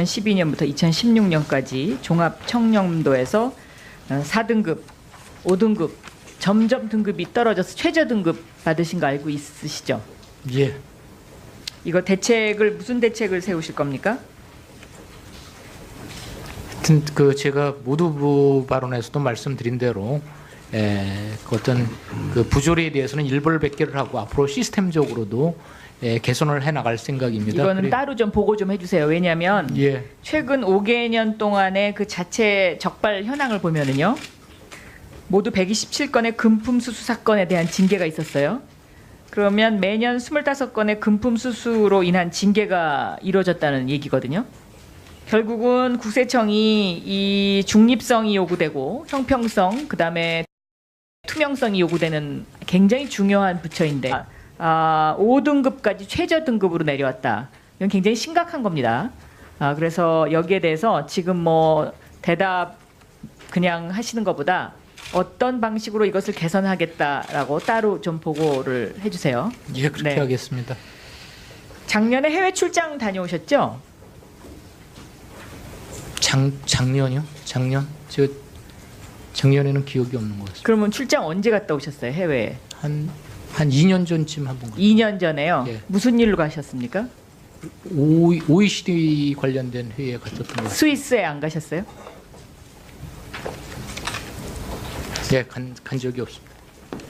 2012년부터 2016년까지 종합청렴도에서 4등급, 5등급 점점 등급이 떨어져서 최저 등급 받으신 거 알고 있으시죠? 예. 이거 대책을 무슨 대책을 세우실 겁니까? 하여튼 그 제가 모두부 발언에서도 말씀드린 대로 그 어떤 그 부조리에 대해서는 일벌백계를 하고 앞으로 시스템적으로도 개선을 해 나갈 생각입니다. 이거는 따로 좀 보고 좀 해주세요. 왜냐하면 예. 최근 5개년 동안의 그 자체 적발 현황을 보면은요, 모두 127건의 금품 수수 사건에 대한 징계가 있었어요. 그러면 매년 25건의 금품 수수로 인한 징계가 이루어졌다는 얘기거든요. 결국은 국세청이 이 중립성이 요구되고 형평성, 그다음에 투명성이 요구되는 굉장히 중요한 부처인데 5등급까지 최저 등급으로 내려왔다. 이건 굉장히 심각한 겁니다. 그래서 여기에 대해서 지금 뭐 대답 그냥 하시는 것보다 어떤 방식으로 이것을 개선하겠다라고 따로 좀 보고를 해주세요. 예, 그렇게 네. 하겠습니다. 작년에 해외 출장 다녀오셨죠? 작년이요? 작년? 제가 작년에는 기억이 없는 것 같습니다. 그러면 출장 언제 갔다 오셨어요? 해외에? 한 2년 전쯤 한 번 갔어요. 2년 전에요? 예. 무슨 일로 가셨습니까? OECD 관련된 회의에 갔었던 것 같습니다. 스위스에 안 가셨어요? 예, 간 적이 없습니다.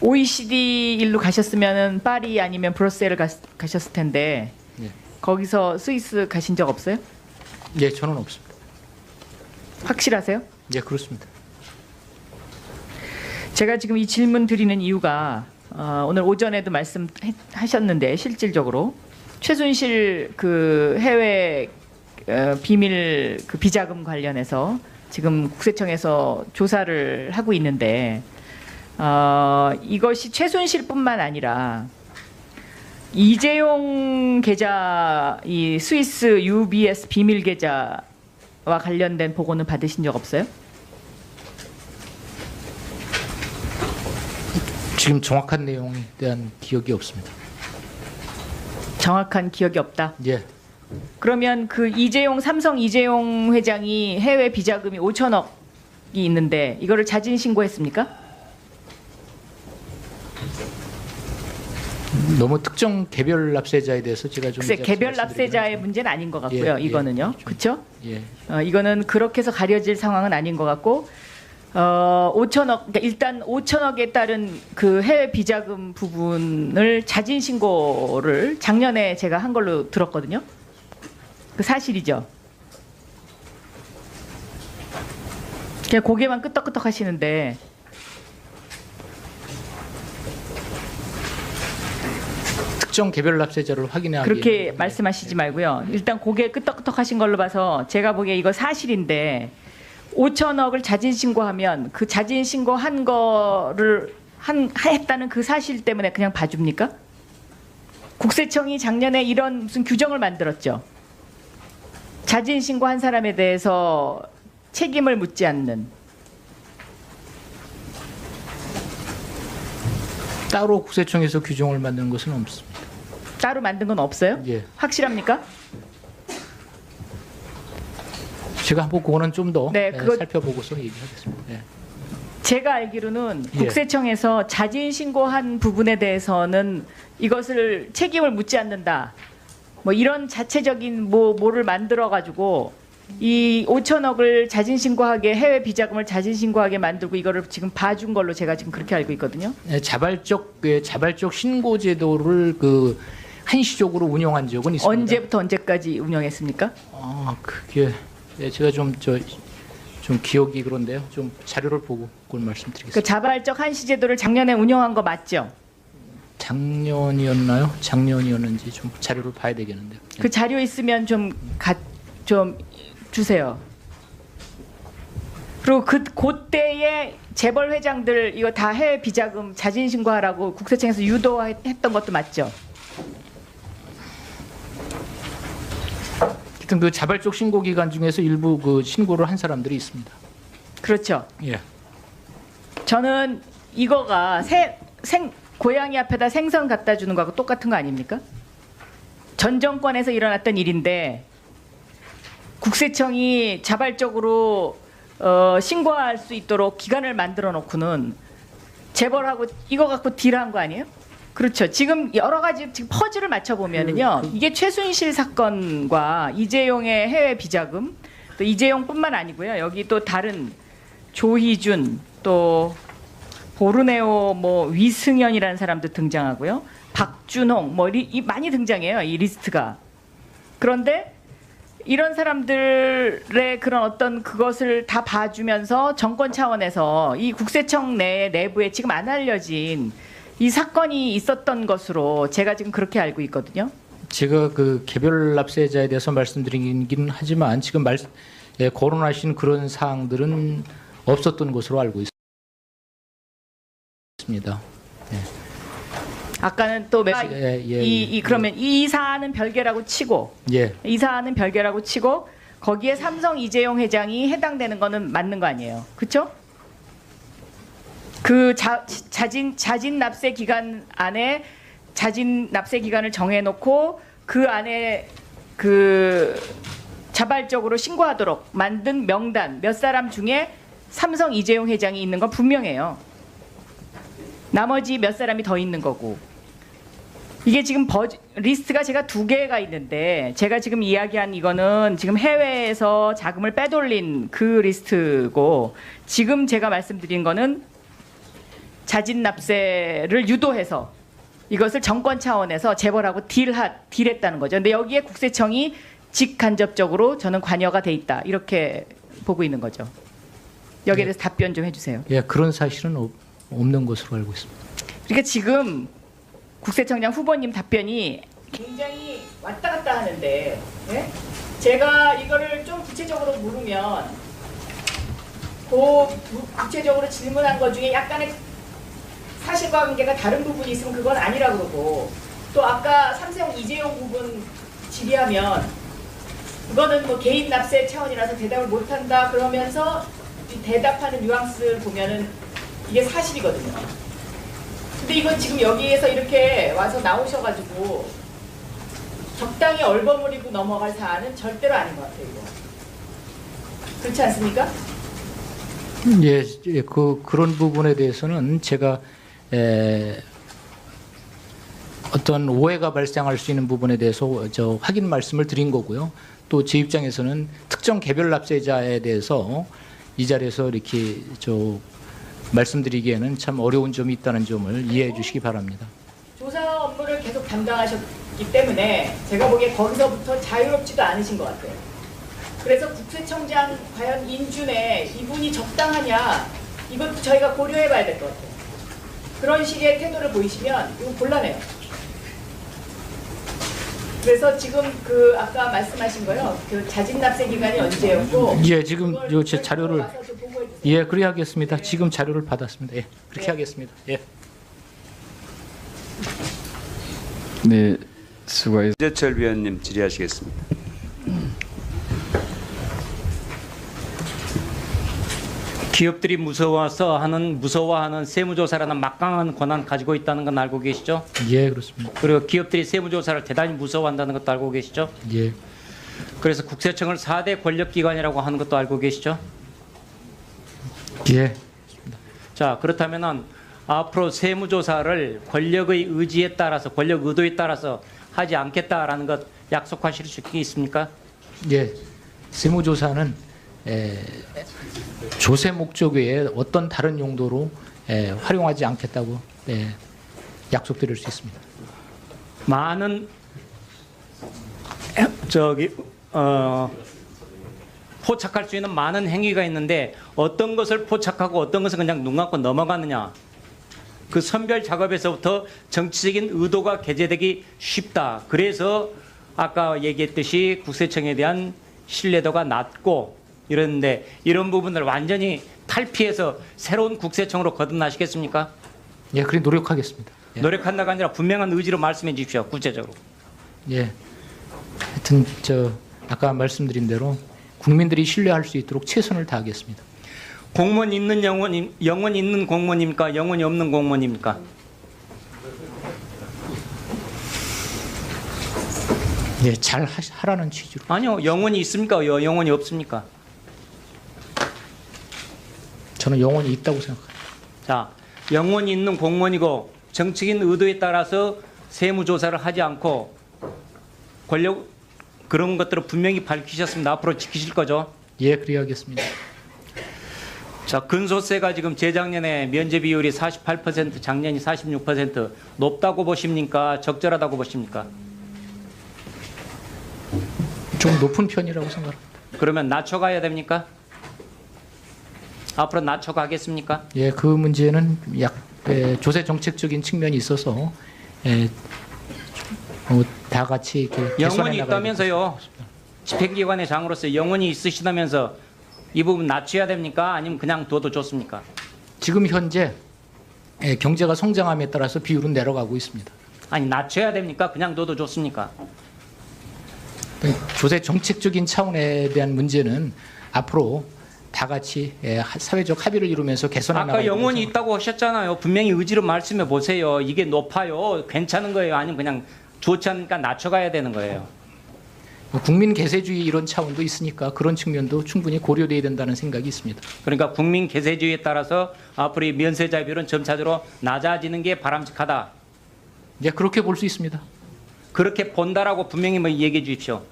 OECD 일로 가셨으면 파리 아니면 브뤼셀을 가셨을 텐데 예. 거기서 스위스 가신 적 없어요? 예, 저는 없습니다. 확실하세요? 예, 그렇습니다. 제가 지금 이 질문 드리는 이유가 오늘 오전에도 말씀하셨는데 실질적으로 최순실 그 해외 비밀 그 비자금 관련해서 지금 국세청에서 조사를 하고 있는데 이것이 최순실뿐만 아니라 이재용 계좌, 이 스위스 UBS 비밀 계좌와 관련된 보고는 받으신 적 없어요? 지금 정확한 내용에 대한 기억이 없습니다. 정확한 기억이 없다. 예. 그러면 그 삼성 이재용 회장이 해외 비자금이 5천억이 있는데 이거를 자진 신고했습니까? 너무 특정 개별 납세자에 대해서 제가 좀 글쎄, 개별 말씀드리긴 납세자의 하지만. 문제는 아닌 것 같고요. 예, 이거는요. 좀, 그렇죠? 예. 이거는 그렇게 해서 가려질 상황은 아닌 것 같고 5천억, 그러니까 일단 5천억에 따른 그 해외 비자금 부분을 자진 신고를 작년에 제가 한 걸로 들었거든요. 그 사실이죠. 그냥 고개만 끄덕끄덕 하시는데 특정 개별 납세자를 확인하기 그렇게 말씀하시지 말고요. 일단 고개 끄덕끄덕 하신 걸로 봐서 제가 보기에 이거 사실인데 5천억을 자진 신고하면 그 자진 신고한 거를 했다는 그 사실 때문에 그냥 봐줍니까? 국세청이 작년에 이런 무슨 규정을 만들었죠. 자진 신고한 사람에 대해서 책임을 묻지 않는. 따로 국세청에서 규정을 만드는 것은 없습니다. 따로 만든 건 없어요? 예. 확실합니까? 제가 한번 그거는 좀 더 네, 그거- 살펴보고서 얘기하겠습니다. 예. 제가 알기로는 예. 국세청에서 자진 신고한 부분에 대해서는 이것을 책임을 묻지 않는다. 뭐 이런 자체적인 뭐를 만들어 가지고 이 5천억을 자진 신고하게 해외 비자금을 자진 신고하게 만들고 이거를 지금 봐준 걸로 제가 지금 그렇게 알고 있거든요. 자발적 신고 제도를 그 한시적으로 운영한 적은 있습니다. 언제부터 언제까지 운영했습니까? 그게 제가 좀 기억이 그런데요. 좀 자료를 보고 그걸 그 말씀드리겠습니다. 자발적 한시 제도를 작년에 운영한 거 맞죠? 작년이었나요? 작년이었는지 좀 자료를 봐야 되겠는데요. 그 자료 있으면 좀 주세요. 그리고 그때에 재벌 회장들 이거 다 해외 비자금 자진 신고하라고 국세청에서 유도했던 것도 맞죠? 하여튼 그 자발적 신고 기간 중에서 일부 그 신고를 한 사람들이 있습니다. 그렇죠. 예. 저는 이거가 고양이 앞에다 생선 갖다 주는 거하고 똑같은 거 아닙니까? 전 정권에서 일어났던 일인데 국세청이 자발적으로 신고할 수 있도록 기간을 만들어 놓고는 재벌하고 이거 갖고 딜한 거 아니에요? 그렇죠. 지금 여러 가지 지금 퍼즐을 맞춰 보면은요, 이게 최순실 사건과 이재용의 해외 비자금, 또 이재용뿐만 아니고요, 여기 또 다른 조희준, 또 보르네오 뭐 위승현이라는 사람도 등장하고요, 박준홍 뭐 많이 등장해요, 이 리스트가. 그런데 이런 사람들의 그런 어떤 그것을 다 봐주면서 정권 차원에서 이 국세청 내부에 지금 안 알려진 이 사건이 있었던 것으로 제가 지금 그렇게 알고 있거든요. 제가 그 개별 납세자에 대해서 말씀드리긴 하지만 지금 거론하신 그런 사항들은 없었던 것으로 알고 있습니다. 네. 아까는 또 예. 그러면 이 사안은 별개라고 치고, 예. 이 사안은 별개라고 치고 거기에 삼성 이재용 회장이 해당되는 거는 맞는 거 아니에요, 그렇죠? 그 자진 납세 기간 안에 자진 납세 기간을 정해놓고 그 안에 그 자발적으로 신고하도록 만든 명단 몇 사람 중에 삼성 이재용 회장이 있는 건 분명해요. 나머지 몇 사람이 더 있는 거고. 이게 지금 리스트가 제가 2개가 있는데, 제가 지금 이야기한 이거는 지금 해외에서 자금을 빼돌린 그 리스트고, 지금 제가 말씀드린 거는 자진 납세를 유도해서 이것을 정권 차원에서 재벌하고 딜했다는 거죠. 근데 여기에 국세청이 직간접적으로 저는 관여가 돼 있다, 이렇게 보고 있는 거죠. 여기에 대해서 답변 좀 해주세요. 예, 그런 사실은 없는 것으로 알고 있습니다. 그러니까 지금 국세청장 후보님 답변이 굉장히 왔다 갔다 하는데, 예? 제가 이거를 좀 구체적으로 물으면 구체적으로 질문한 것 중에 약간의 사실관계가 다른 부분이 있으면 그건 아니라 그러고, 또 아까 삼성 이재용 부분 질의하면 그거는 뭐 개인 납세 차원이라서 대답을 못한다 그러면서 이 대답하는 뉘앙스를 보면은 이게 사실이거든요. 근데 이건 지금 여기에서 이렇게 와서 나오셔가지고 적당히 얼버무리고 넘어갈 사안은 절대로 아닌 것 같아요, 이거. 그렇지 않습니까? 예, 그런 부분에 대해서는 제가 어떤 오해가 발생할 수 있는 부분에 대해서 확인 말씀을 드린 거고요. 또 제 입장에서는 특정 개별 납세자에 대해서 이 자리에서 이렇게 말씀드리기에는 참 어려운 점이 있다는 점을 이해해 주시기 바랍니다. 조사 업무를 계속 담당하셨기 때문에 제가 보기에 거기서부터 자유롭지도 않으신 것 같아요. 그래서 국세청장 과연 인준에 이분이 적당하냐, 이것도 저희가 고려해 봐야 될 것 같아요. 그런 식의 태도를 보이시면 이거 곤란해요. 그래서 지금 그 아까 말씀하신 거요, 그 자진 납세 기간이 언제였고, 예, 지금 제 자료를 그렇게 하겠습니다. 네. 지금 자료를 받았습니다. 예, 그렇게 하겠습니다. 예. 네, 수고하셨습니다. 이재철 위원님 질의하시겠습니다. 기업들이 무서워하는 세무조사라는 막강한 권한 가지고 있다는 건 알고 계시죠? 예, 그렇습니다. 그리고 기업들이 세무조사를 대단히 무서워한다는 것도 알고 계시죠? 예. 그래서 국세청을 4대 권력기관이라고 하는 것도 알고 계시죠? 예. 자, 그렇다면은 앞으로 세무조사를 권력의 의지에 따라서, 권력 의도에 따라서 하지 않겠다라는 것 약속하실 수 있습니까? 예. 세무조사는 조세 목적 외에 어떤 다른 용도로 활용하지 않겠다고 약속드릴 수 있습니다. 많은 포착할 수 있는 많은 행위가 있는데 어떤 것을 포착하고 어떤 것은 그냥 눈 감고 넘어가느냐, 그 선별 작업에서부터 정치적인 의도가 게재되기 쉽다. 그래서 아까 얘기했듯이 국세청에 대한 신뢰도가 낮고 이런데, 이런 부분을 완전히 탈피해서 새로운 국세청으로 거듭나시겠습니까? 예, 그래 노력하겠습니다. 예. 노력한다가 아니라 분명한 의지로 말씀해 주십시오. 구체적으로. 예. 하여튼 아까 말씀드린 대로 국민들이 신뢰할 수 있도록 최선을 다하겠습니다. 공무원 있는 영원 있는 공무원입니까? 영원이 없는 공무원입니까? 예, 잘 하라는 취지로. 아니요, 영혼이 있습니까? 영혼이 없습니까? 저는 영혼이 있다고 생각합니다. 자, 영혼이 있는 공무원이고 정치인 의도에 따라서 세무조사를 하지 않고 권력 그런 것들을 분명히 밝히셨습니다. 앞으로 지키실 거죠? 예, 그리하겠습니다. 자, 근소세가 지금 재작년에 면제 비율이 48%, 작년이 46% 높다고 보십니까? 적절하다고 보십니까? 좀 높은 편이라고 생각합니다. 그러면 낮춰가야 됩니까? 앞으로 낮춰가겠습니까? 예, 그 문제는 조세 정책적인 측면이 있어서 다 같이 이렇게 개선해 영혼이 나가야 있다면서요. 집행기관의 장으로서 영혼이 있으시다면서 이 부분 낮춰야 됩니까? 아니면 그냥 둬도 좋습니까? 지금 현재 경제가 성장함에 따라서 비율은 내려가고 있습니다. 아니 낮춰야 됩니까? 그냥 둬도 좋습니까? 조세 정책적인 차원에 대한 문제는 앞으로 다 같이 사회적 합의를 이루면서 개선해 나가야 아까 영혼이 된다고 있다고 하셨잖아요. 분명히 의지로 말씀해 보세요. 이게 높아요. 괜찮은 거예요. 아니면 그냥 좋지 않으니까 낮춰가야 되는 거예요. 국민 계세주의 이런 차원도 있으니까 그런 측면도 충분히 고려돼야 된다는 생각이 있습니다. 그러니까 국민 계세주의에 따라서 앞으로 이 면세자 비율은 점차적으로 낮아지는 게 바람직하다. 예, 그렇게 볼 수 있습니다. 그렇게 본다라고 분명히 뭐 얘기해 주십시오.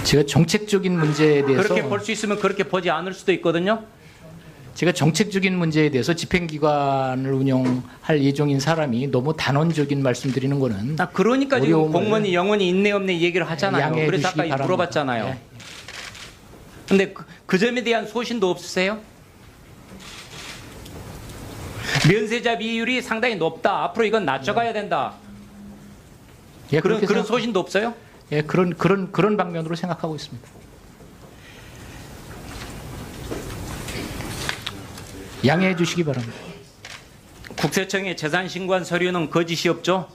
제가 정책적인 문제에 대해서 그렇게 볼 수 있으면 그렇게 보지 않을 수도 있거든요. 제가 정책적인 문제에 대해서 집행기관을 운영할 예정인 사람이 너무 단언적인 말씀드리는 거는 그러니까 지금 어려움을 공무원이 영혼이 있네 없네 얘기를 하잖아요. 양해해 그래서 주시기 아까 바랍니다. 물어봤잖아요. 예. 근데 그 점에 대한 소신도 없으세요? 면세자 비율이 상당히 높다. 앞으로 이건 낮춰가야 된다. 예, 그런 그렇게 생각- 소신도 없어요? 예, 그런 방면으로 생각하고 있습니다. 양해해 주시기 바랍니다. 국세청의 재산 신고한 서류는 거짓이 없죠?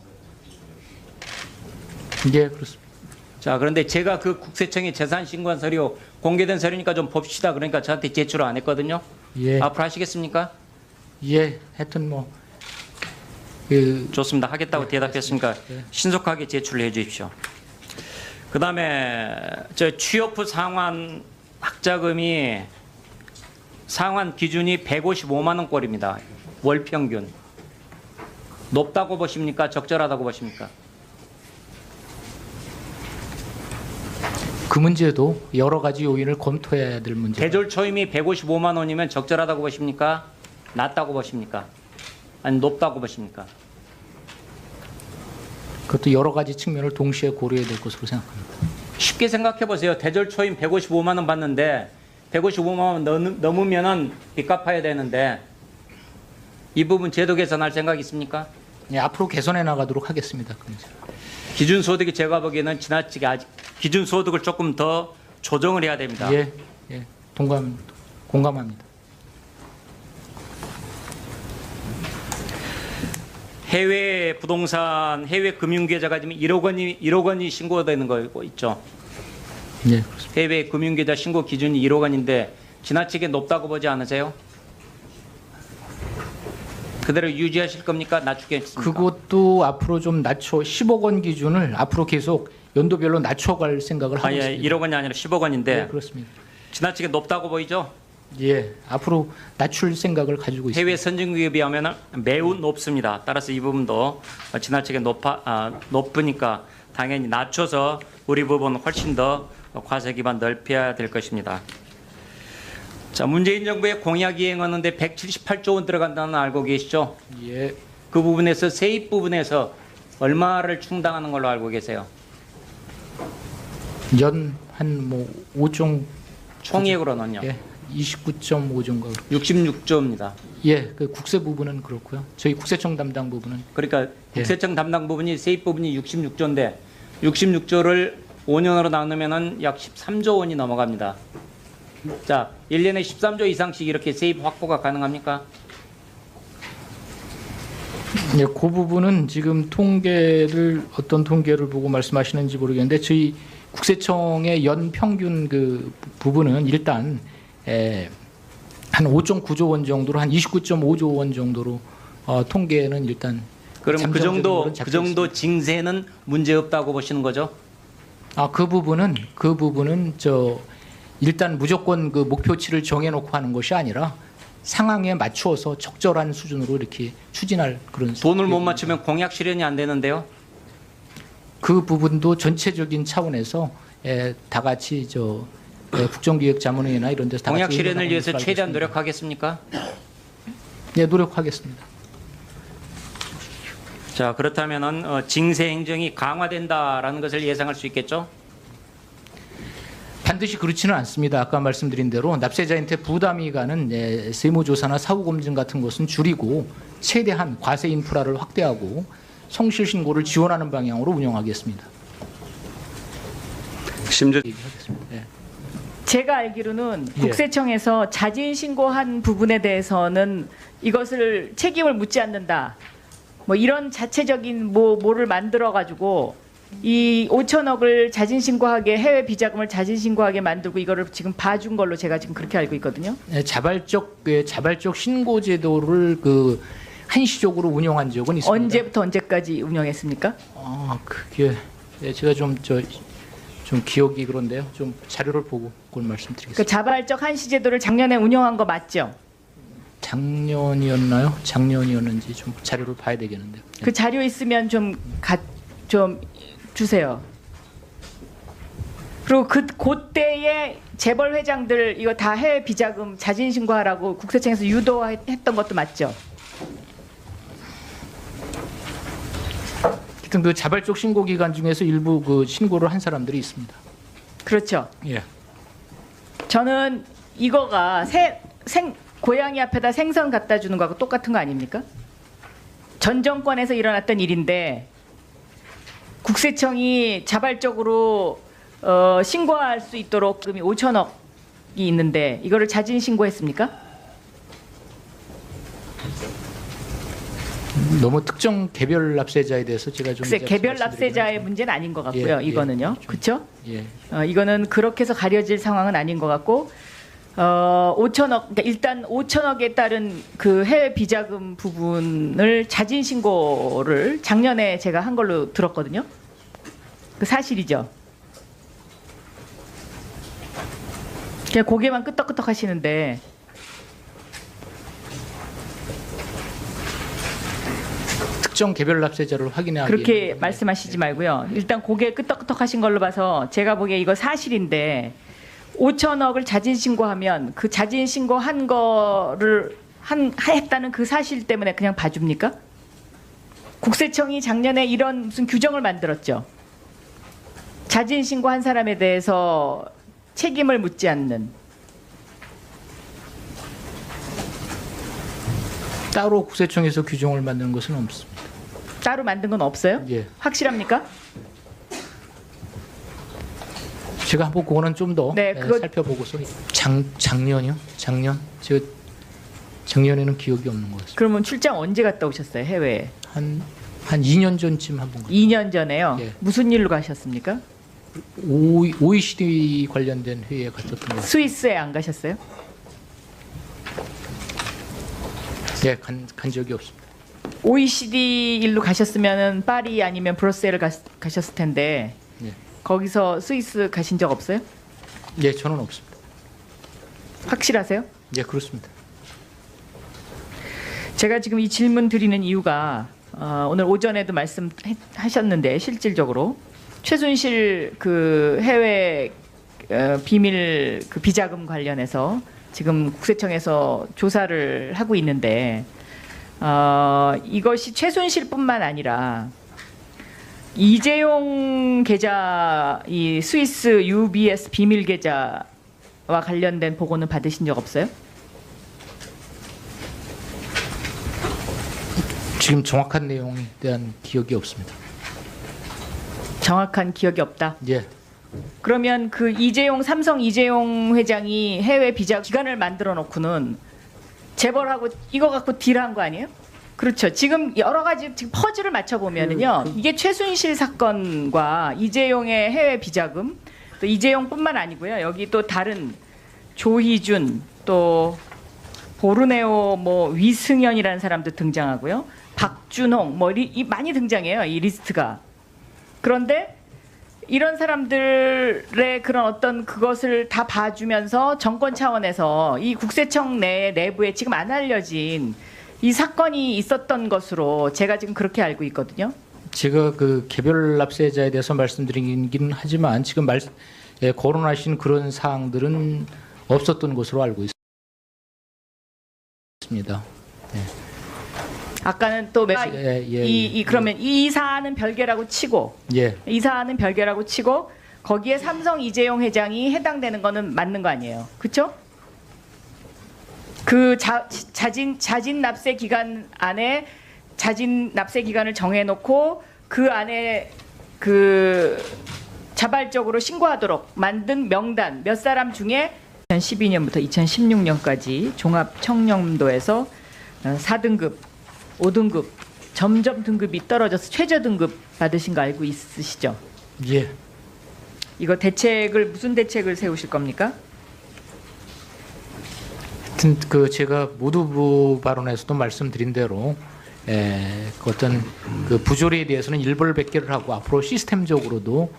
예, 그렇습니다. 자, 그런데 제가 그 국세청의 재산 신고한 서류 공개된 서류니까 좀 봅시다. 그러니까 저한테 제출을 안 했거든요. 예, 앞으로 하시겠습니까? 예, 하여튼 좋습니다. 하겠다고 대답했으니까 예. 신속하게 제출을 해 주십시오. 그다음에 저 취업 후 상환 학자금이 상환 기준이 155만 원꼴입니다. 월 평균. 높다고 보십니까? 적절하다고 보십니까? 그 문제도 여러 가지 요인을 검토해야 될 문제. 대졸 초임이 155만 원이면 적절하다고 보십니까? 낮다고 보십니까? 아니 높다고 보십니까? 그것도 여러 가지 측면을 동시에 고려해야 될 것으로 생각합니다. 쉽게 생각해 보세요. 대졸 초임 155만 원 받는데 155만 원 넘으면은 빚 갚아야 되는데 이 부분 제도 개선할 생각 있습니까? 예, 앞으로 개선해 나가도록 하겠습니다. 그 문제. 기준소득이 제가 보기에는 지나치게 아직 기준소득을 조금 더 조정을 해야 됩니다. 예, 예, 공감합니다. 해외 부동산, 해외 금융계좌가 지금 1억 원이 신고되는 거 있죠. 예, 그렇습니다. 해외 금융계좌 신고 기준이 1억 원인데 지나치게 높다고 보지 않으세요? 그대로 유지하실 겁니까? 낮추겠습니까? 그것도 앞으로 좀 낮춰 10억 원 기준을 앞으로 계속 연도별로 낮춰갈 생각을 하고 예, 있습니다. 1억 원이 아니라 10억 원인데 네, 그렇습니다. 지나치게 높다고 보이죠? 예, 앞으로 낮출 생각을 가지고 있습니다. 해외 선진국에 비하면 매우 높습니다. 따라서 이 부분도 지나치게 높으니까 당연히 낮춰서 우리 부분 훨씬 더 과세 기반 넓혀야 될 것입니다. 자, 문재인 정부의 공약 이행하는데 178조 원 들어간다는 거 알고 계시죠? 예, 그 부분에서 세입 부분에서 얼마를 충당하는 걸로 알고 계세요? 연 한 5종 총액으로는요. 예, 29.5 정도. 66조입니다. 예, 그 국세 부분은 그렇고요. 저희 국세청 담당 부분은 그러니까 국세청 담당 부분이 세입 부분이 66조인데 66조를 5년으로 나누면은 약 13조 원이 넘어갑니다. 자, 1년에 13조 이상씩 이렇게 세입 확보가 가능합니까? 예, 그 부분은 지금 어떤 통계를 보고 말씀하시는지 모르겠는데 저희 국세청의 연 평균 그 부분은 일단 한 5.9조 원 정도로 한 29.5조 원 정도로 통계는 일단 그럼 그 잠정적인 정도 거는 그 잡혀 정도 징세는 문제 없다고 보시는 거죠? 그 부분은 일단 무조건 그 목표치를 정해놓고 하는 것이 아니라 상황에 맞추어서 적절한 수준으로 이렇게 추진할 그런. 돈을 못 맞추면 공약 실현이 안 되는데요. 그 부분도 전체적인 차원에서 다 같이 국정기획자문회의나 이런 데서 다 공약 같이 실현을 의논하는 위해서 것으로 최대한 알고 있습니다. 노력하겠습니까? 네, 노력하겠습니다. 자, 그렇다면은 징세 행정이 강화된다라는 것을 예상할 수 있겠죠? 반드시 그렇지는 않습니다. 아까 말씀드린 대로 납세자한테 부담이 가는 세무조사나 사후검증 같은 것은 줄이고 최대한 과세 인프라를 확대하고 성실신고를 지원하는 방향으로 운영하겠습니다. 심재 얘기하겠습니다. 네. 제가 알기로는 예. 국세청에서 자진 신고한 부분에 대해서는 이것을 책임을 묻지 않는다. 뭐 이런 자체적인 뭐를 만들어 가지고 이 5천억을 자진 신고하게 해외 비자금을 자진 신고하게 만들고 이거를 지금 봐준 걸로 제가 지금 그렇게 알고 있거든요. 자발적 신고 제도를 한시적으로 운영한 적은 있습니다. 언제부터 언제까지 운영했습니까? 그게 제가 좀 기억이 그런데요. 좀 자료를 보고 그걸 말씀드리겠습니다. 그 자발적 한시 제도를 작년에 운영한 거 맞죠? 작년이었나요? 작년이었는지 좀 자료를 봐야 되겠는데요. 그 자료 있으면 좀 주세요. 그리고 그때에 재벌 회장들 이거 다 해외 비자금 자진 신고하라고 국세청에서 유도했던 것도 맞죠? 하여튼 그 자발적 신고 기간 중에서 일부 그 신고를 한 사람들이 있습니다. 그렇죠. 예. 저는 이거가 고양이 앞에다 생선 갖다 주는 거하고 똑같은 거 아닙니까? 전 정권에서 일어났던 일인데 국세청이 자발적으로 신고할 수 있도록 금이 5천억이 있는데 이거를 자진 신고했습니까? 너무 특정 개별 납세자에 대해서 제가 좀 글쎄 이제 개별 말씀드리긴 납세자의 하지만, 문제는 아닌 것 같고요. 예, 이거는요. 좀, 그렇죠? 예. 이거는 그렇게 해서 가려질 상황은 아닌 것 같고 5천억 그러니까 일단 5천억에 따른 그 해외 비자금 부분을 자진 신고를 작년에 제가 한 걸로 들었거든요. 그 사실이죠. 그냥 고개만 끄덕끄덕 하시는데 특정 개별 납세자를 확인하기 그렇게 말씀하시지 말고요. 일단 고개 끄덕끄덕 하신 걸로 봐서 제가 보기에 이거 사실인데 5천억을 자진 신고하면 그 자진 신고한 거를 했다는 그 사실 때문에 그냥 봐줍니까? 국세청이 작년에 이런 무슨 규정을 만들었죠. 자진 신고한 사람에 대해서 책임을 묻지 않는. 따로 국세청에서 규정을 만드는 것은 없습니다. 따로 만든 건 없어요? 예. 확실합니까? 제가 한번 그거는 좀 더 네, 그거- 살펴보고서 작년이요? 작년? 제가 작년에는 기억이 없는 것 같습니다. 그러면 출장 언제 갔다 오셨어요? 해외에? 한 2년 전쯤 한번 갔어요. 2년 전에요. 예. 무슨 일로 가셨습니까? OECD 관련된 회의에 갔었던 것 같습니다. 스위스에 안 가셨어요? 예, 간 적이 없습니다. OECD 일로 가셨으면은 파리 아니면 브뤼셀을 가셨을 텐데 예. 거기서 스위스 가신 적 없어요? 예, 저는 없습니다. 확실하세요? 예, 그렇습니다. 제가 지금 이 질문 드리는 이유가 오늘 오전에도 말씀하셨는데 실질적으로 최순실 그 해외 비밀 그 비자금 관련해서 지금 국세청에서 조사를 하고 있는데 이것이 최순실뿐만 아니라 이재용 계좌 이 스위스 UBS 비밀 계좌와 관련된 보고는 받으신 적 없어요? 지금 정확한 내용에 대한 기억이 없습니다. 정확한 기억이 없다. 예, 그러면 그 삼성 이재용 회장이 해외 비자 기관을 만들어 놓고는 재벌하고 이거 갖고 딜한 거 아니에요? 그렇죠. 지금 여러 가지 지금 퍼즐을 맞춰 보면은요. 이게 최순실 사건과 이재용의 해외 비자금, 또 이재용뿐만 아니고요. 여기 또 다른 조희준, 또 보르네오 뭐 위승현이라는 사람도 등장하고요. 박준홍 뭐 많이 등장해요. 이 리스트가. 그런데 이런 사람들의 그런 어떤 그것을 다 봐주면서 정권 차원에서 이 국세청 내부에 지금 안 알려진 이 사건이 있었던 것으로 제가 지금 그렇게 알고 있거든요. 제가 그 개별 납세자에 대해서 말씀드리긴 하지만 지금 거론하신 그런 사항들은 없었던 것으로 알고 있습니다. 아까는 또 예. 그러면 이 사안은 별개라고 치고 예. 이 사안은 별개라고 치고 거기에 삼성 이재용 회장이 해당되는 거는 맞는 거 아니에요. 그렇죠? 그 자진 납세 기간 안에 자진 납세 기간을 정해놓고 그 안에 그 자발적으로 신고하도록 만든 명단 몇 사람 중에 2012년부터 2016년까지 종합청렴도에서 4등급, 5등급 점점 등급이 떨어져서 최저 등급 받으신 거 알고 있으시죠? 예. 이거 무슨 대책을 세우실 겁니까? 하여튼 그 제가 모두부 발언에서도 말씀드린 대로 그 어떤 그 부조리에 대해서는 일벌백계를 하고 앞으로 시스템적으로도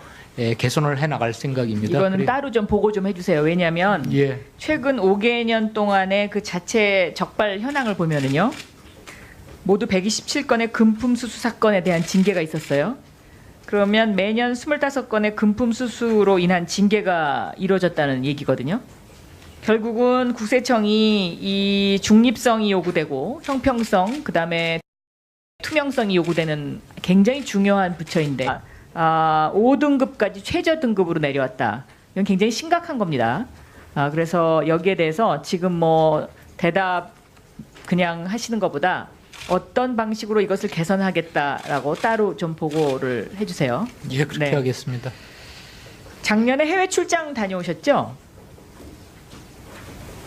개선을 해 나갈 생각입니다. 이거는 따로 좀 보고 좀 해주세요. 왜냐하면 예. 최근 5개년 동안의 그 자체 적발 현황을 보면은요, 모두 127건의 금품 수수 사건에 대한 징계가 있었어요. 그러면 매년 25건의 금품 수수로 인한 징계가 이루어졌다는 얘기거든요. 결국은 국세청이 이 중립성이 요구되고 형평성, 그다음에 투명성이 요구되는 굉장히 중요한 부처인데 5등급까지 최저 등급으로 내려왔다. 이건 굉장히 심각한 겁니다. 그래서 여기에 대해서 지금 뭐 대답 그냥 하시는 것보다 어떤 방식으로 이것을 개선하겠다라고 따로 좀 보고를 해주세요. 예, 그렇게 네. 하겠습니다. 작년에 해외 출장 다녀오셨죠?